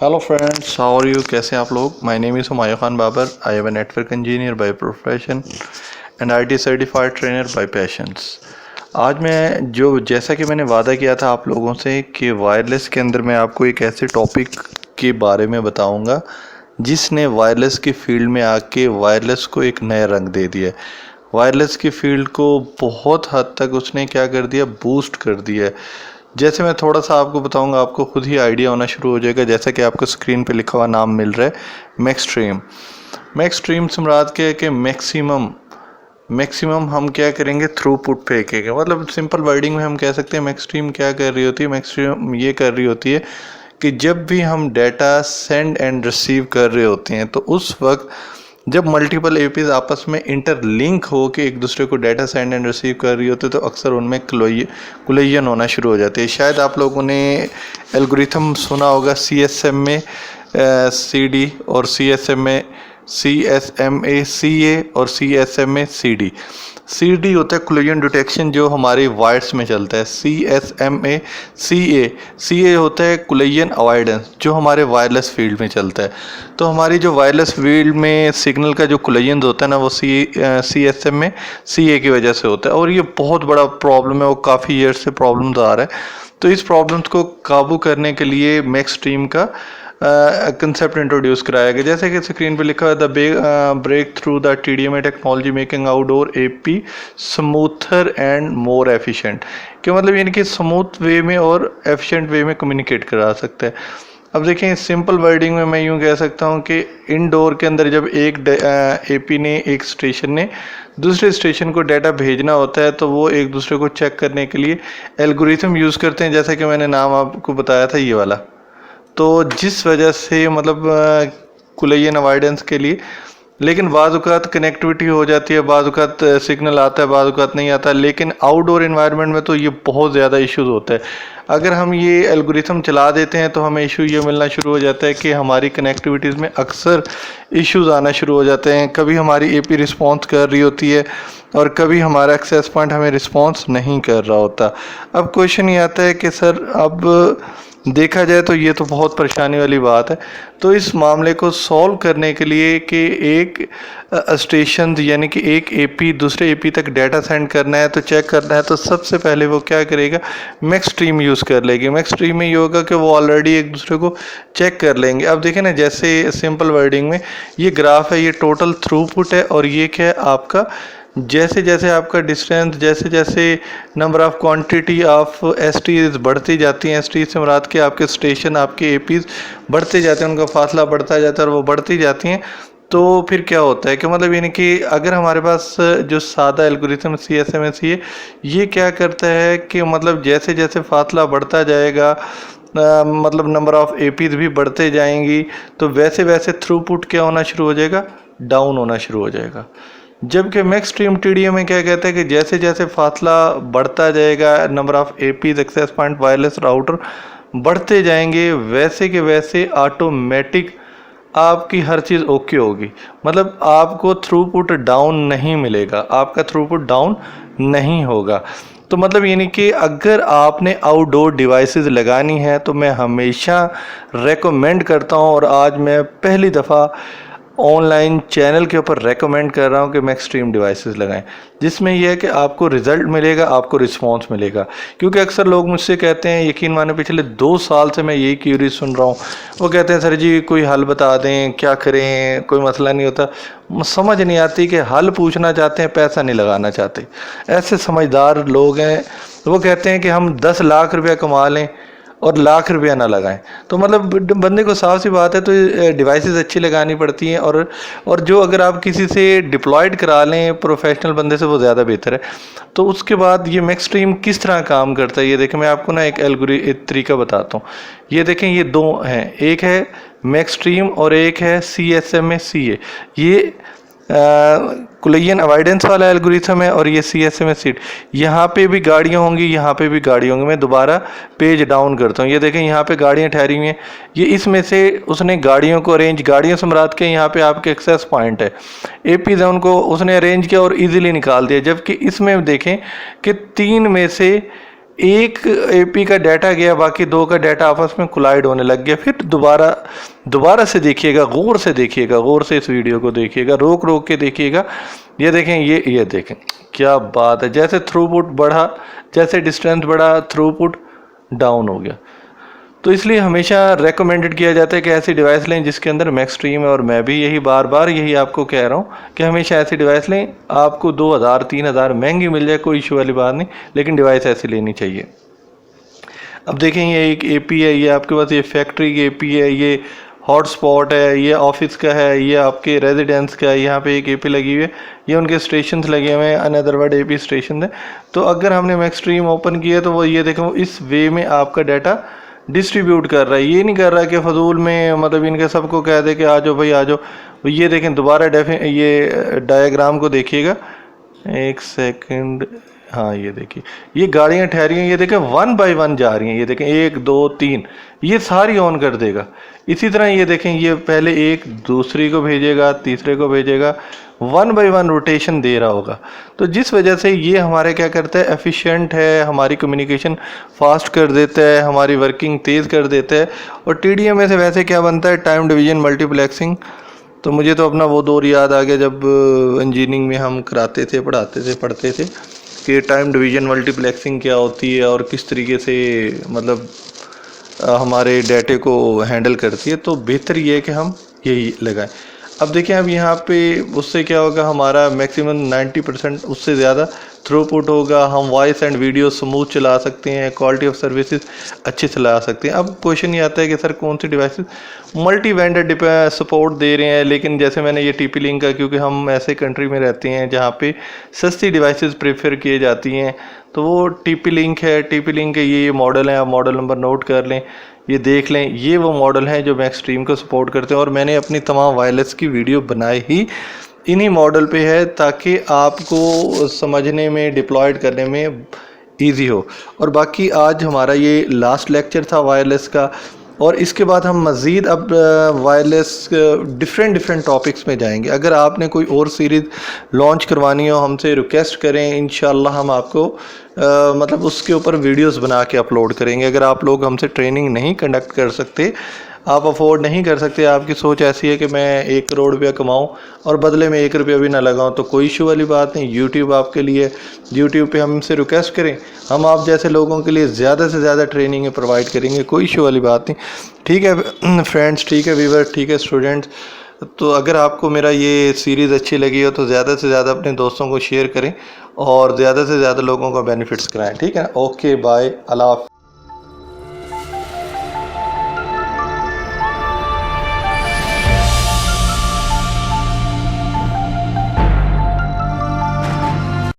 Hello friends, how are you? कैसे हैं आप लोग? My name is Humayun Khan Babar. I am a network engineer by profession and IT certified trainer by passions. आज मैं जैसा कि मैंने वादा किया था आप लोगों से कि वायरलेस के अंदर मैं आपको एक ऐसे टॉपिक के बारे में बताऊंगा जिसने वायरलेस की फील्ड में आके वायरलेस को एक नया रंग दे दिया है। वायरलेस की फील्ड को बहुत हद तक उसने क्या कर दिया, बूस्ट कर दिया है। जैसे मैं थोड़ा सा आपको बताऊंगा, आपको खुद ही आइडिया होना शुरू हो जाएगा। जैसा कि आपको स्क्रीन पे लिखा हुआ नाम मिल रहा है, मैक्सट्रीम। मैक्सट्रीम से मुराद क्या है कि मैक्सिमम हम क्या करेंगे, थ्रूपुट फेंकेंगे। मतलब सिंपल वर्डिंग में हम कह सकते हैं मैक्सट्रीम क्या कर रही होती है, मैक्सट्रीम ये कर रही होती है कि जब भी हम डाटा सेंड एंड रिसीव कर रहे होते हैं तो उस वक्त जब मल्टीपल एपीज आपस में इंटरलिंक हो के एक दूसरे को डाटा सेंड एंड रिसीव कर रही होती है तो अक्सर उनमें कोलिजन होना शुरू हो जाती है। शायद आप लोगों ने एल्गोरिथम सुना होगा CSM में CD और CSM में CSMA CA और CSM में CD। CD होता है कोलिजन डिटेक्शन जो हमारे वायर्स में चलता है। CSMA CA होता है कोलिजन अवॉइडेंस जो हमारे वायरलेस फील्ड में चलता है। तो हमारी जो वायरलेस फील्ड में सिग्नल का जो कोलिजन होता है ना, वो CSM में CA की वजह से होता है और ये बहुत बड़ा प्रॉब्लम है। वो काफ़ी ईयर से प्रॉब्लम्स आ रहा है। तो इस प्रॉब्लम्स को काबू करने के लिए मैक्सट्रीम का कंसेप्ट इंट्रोड्यूस कराया गया। जैसे कि स्क्रीन पे लिखा है, the breakthrough the TDMA technology making outdoor AP smoother and more efficient. कि मतलब यानी कि स्मूथ वे में और एफिशिएंट वे में कम्युनिकेट करा सकता है। अब देखें, सिंपल वर्डिंग में मैं यूँ कह सकता हूँ कि इनडोर के अंदर जब एक AP ने, एक स्टेशन ने दूसरे स्टेशन को डाटा भेजना होता है तो वो एक दूसरे को चेक करने के लिए एल्गोरिथम यूज़ करते हैं, जैसा कि मैंने नाम आपको बताया था ये वाला। तो जिस वजह से मतलब कोलिजन अवॉइडेंस के लिए, लेकिन बाज़ औक़ात कनेक्टिविटी हो जाती है, बाज़ औक़ात सिग्नल आता है, बाज़ औक़ात नहीं आता। लेकिन आउटडोर इन्वायरमेंट में तो ये बहुत ज़्यादा इश्यूज़ होता है। अगर हम ये एल्गोरिथम चला देते हैं तो हमें इशू ये मिलना शुरू हो जाता है कि हमारी कनेक्टिविटीज़ में अक्सर इश्यूज़ आना शुरू हो जाते हैं। कभी हमारी AP रिस्पॉन्स कर रही होती है और कभी हमारा एक्सेस पॉइंट हमें रिस्पॉन्स नहीं कर रहा होता। अब क्वेश्चन ये आता है कि सर, अब देखा जाए तो ये तो बहुत परेशानी वाली बात है। तो इस मामले को सॉल्व करने के लिए कि एक स्टेशन यानी कि एक AP दूसरे AP तक डाटा सेंड करना है, तो चेक करना है, तो सबसे पहले वो क्या करेगा, मैक्सट्रीम यूज़ कर लेगी। मैक्सट्रीम में ये होगा कि वो ऑलरेडी एक दूसरे को चेक कर लेंगे। अब देखें ना, जैसे सिंपल वर्डिंग में ये ग्राफ है, ये टोटल थ्रूपुट है और ये क्या है आपका, जैसे जैसे आपका डिस्टेंस, जैसे जैसे number of quantity of STs बढ़ती जाती हैं, ST से मुराद के आपके स्टेशन, आपके APs बढ़ते जाते हैं, उनका फासला बढ़ता जाता है और वो बढ़ती जाती हैं। तो फिर क्या होता है कि मतलब यानी कि अगर हमारे पास जो सादा एल्गोरिथम CSMA है, ये क्या करता है कि मतलब जैसे जैसे फासला बढ़ता जाएगा, मतलब नंबर ऑफ़ APs भी बढ़ते जाएंगी, तो वैसे वैसे थ्रूपुट क्या होना शुरू हो जाएगा, डाउन होना शुरू हो जाएगा। जबकि मैक्सट्रीम TDMA क्या कहता है कि जैसे जैसे फासला बढ़ता जाएगा, number of APs access point wireless router बढ़ते जाएंगे, वैसे के वैसे ऑटोमेटिक आपकी हर चीज़ ओके होगी। मतलब आपको थ्रूपुट डाउन नहीं मिलेगा, आपका थ्रूपुट डाउन नहीं होगा। तो मतलब यानी कि अगर आपने आउटडोर डिवाइसेस लगानी है तो मैं हमेशा रेकमेंड करता हूँ, और आज मैं पहली दफ़ा ऑनलाइन चैनल के ऊपर रेकमेंड कर रहा हूँ कि मैक्सट्रीम डिवाइसेस लगाएं, जिसमें यह है कि आपको रिज़ल्ट मिलेगा, आपको रिस्पांस मिलेगा। क्योंकि अक्सर लोग मुझसे कहते हैं, यकीन माने पिछले 2 साल से मैं यही क्यूरी सुन रहा हूँ, वो कहते हैं सर जी कोई हल बता दें, क्या करें, कोई मसला नहीं होता। समझ नहीं आती कि हल पूछना चाहते हैं, पैसा नहीं लगाना चाहते। ऐसे समझदार लोग हैं, वो कहते हैं कि हम 10 लाख रुपया कमा लें और लाख रुपया ना लगाएं। तो मतलब बंदे को साफ सी बात है, तो डिवाइसेस अच्छी लगानी पड़ती हैं, और जो अगर आप किसी से डिप्लॉयड करा लें प्रोफेशनल बंदे से, वो ज़्यादा बेहतर है। तो उसके बाद ये मैक्सट्रीम किस तरह काम करता है, ये देखें, मैं आपको ना एक तरीका बताता हूँ। ये देखें, ये 2 हैं, एक है मैक्सट्रीम और एक है CSMA CA। ये कोलिजन अवॉइडेंस वाला एल्गोरिथम है और ये CSMA सीट। यहाँ पे भी गाड़ियाँ होंगी, यहाँ पे भी गाड़ियाँ होंगी। मैं दोबारा पेज डाउन करता हूँ, ये देखें यहाँ पे गाड़ियाँ ठहरी हुई हैं। ये इसमें से उसने गाड़ियों को अरेंज, गाड़ियों से मुराद के यहाँ पे आपके एक्सेस पॉइंट है, APs है, उनको उसने अरेंज किया और ईजिली निकाल दिया। जबकि इसमें देखें कि 3 में से एक एपी का डाटा गया, बाकी 2 का डाटा आपस में कोलाइड होने लग गया। फिर दोबारा से देखिएगा, गौर से देखिएगा, गौर से इस वीडियो को देखिएगा, रोक रोक के देखिएगा। ये देखें, ये देखें, क्या बात है। जैसे थ्रूपुट बढ़ा, जैसे डिस्टेंस बढ़ा, थ्रूपुट डाउन हो गया। तो इसलिए हमेशा रेकमेंडेड किया जाता है कि ऐसी डिवाइस लें जिसके अंदर मैक्सट्रीम है। और मैं भी यही बार बार यही आपको कह रहा हूँ कि हमेशा ऐसी डिवाइस लें। आपको 2000-3000 महंगी मिल जाए, कोई इशू वाली बात नहीं, लेकिन डिवाइस ऐसी लेनी चाहिए। अब देखें, ये एक एपी है, ये आपके पास ये फैक्ट्री की एपी है, ये हॉटस्पॉट है, ये ऑफिस का है, ये आपके रेजिडेंस का है। यहाँ पे एक एपी लगी हुई है, ये उनके स्टेशंस लगे हुए हैं, अनदर वर्ड एपी स्टेशन है। तो अगर हमने मैक्सट्रीम ओपन किया तो वो ये देखो इस वे में आपका डाटा डिस्ट्रीब्यूट कर रहा है। ये नहीं कर रहा कि फजूल में मतलब इनके सबको कह दे कि आ जाओ भाई आ जाओ। ये देखें, दोबारा ये डायग्राम को देखिएगा, एक सेकंड। हाँ, ये देखिए, ये गाड़ियाँ ठहरी हैं, ये देखें 1 बाय 1 जा रही हैं। ये देखें 1 2 3, ये सारी ऑन कर देगा। इसी तरह ये देखें, ये पहले एक दूसरी को भेजेगा, तीसरे को भेजेगा, 1 बाय 1 रोटेशन दे रहा होगा। तो जिस वजह से ये हमारे क्या करता है, एफिशिएंट है, हमारी कम्युनिकेशन फास्ट कर देता है, हमारी वर्किंग तेज़ कर देता है। और टीडीएम में से वैसे क्या बनता है, टाइम डिवीजन मल्टीप्लेक्सिंग। तो मुझे तो अपना वो दौर याद आ गया जब इंजीनियरिंग में हम कराते थे, पढ़ते थे कि टाइम डिवीजन मल्टीप्लेक्सिंग क्या होती है और किस तरीके से मतलब हमारे डाटे को हैंडल करती है। तो बेहतर ये है कि हम यही लगाएं। अब देखिए, अब यहाँ पे उससे क्या होगा, हमारा मैक्सिमम 90% उससे ज़्यादा थ्रूपुट होगा। हम वॉइस एंड वीडियो स्मूथ चला सकते हैं, क्वालिटी ऑफ सर्विसेज अच्छी चला सकते हैं। अब क्वेश्चन ये आता है कि सर कौन सी डिवाइसेस मल्टी वेंडर सपोर्ट दे रहे हैं। लेकिन जैसे मैंने ये टीपी लिंक का, क्योंकि हम ऐसे कंट्री में रहते हैं जहाँ पे सस्ती डिवाइसेस प्रेफर किए जाती हैं, तो वो टीपी लिंक है। टीपी लिंक के ये मॉडल हैं, आप मॉडल नंबर नोट कर लें, ये देख लें। ये वो मॉडल हैं जो मैक्सट्रीम को सपोर्ट करते हैं। और मैंने अपनी तमाम वायरलेस की वीडियो बनाई ही इन्हीं मॉडल पे है, ताकि आपको समझने में, डिप्लॉयड करने में इजी हो। और बाकी आज हमारा ये लास्ट लेक्चर था वायरलेस का, और इसके बाद हम मज़ीद अब वायरलेस डिफरेंट टॉपिक्स में जाएंगे। अगर आपने कोई और सीरीज़ लॉन्च करवानी हो, हमसे रिक्वेस्ट करें, इंशाल्लाह हम आपको मतलब उसके ऊपर वीडियोस बना के अपलोड करेंगे। अगर आप लोग हमसे ट्रेनिंग नहीं कंडक्ट कर सकते, आप अफोर्ड नहीं कर सकते, आपकी सोच ऐसी है कि मैं 1 करोड़ रुपया कमाऊं और बदले में 1 रुपया भी ना लगाऊं, तो कोई इशू वाली बात नहीं। यूट्यूब आपके लिए, यूट्यूब पे हमसे रिक्वेस्ट करें, हम आप जैसे लोगों के लिए ज़्यादा से ज़्यादा ट्रेनिंग प्रोवाइड करेंगे, कोई इशू वाली बात नहीं। ठीक है फ्रेंड्स, ठीक है व्यूअर्स, ठीक है स्टूडेंट्स। तो अगर आपको मेरा ये सीरीज़ अच्छी लगी हो तो ज़्यादा से ज़्यादा अपने दोस्तों को शेयर करें और ज़्यादा से ज़्यादा लोगों को बेनिफिट्स कराएं। ठीक है, ओके बाय, अल्लाह।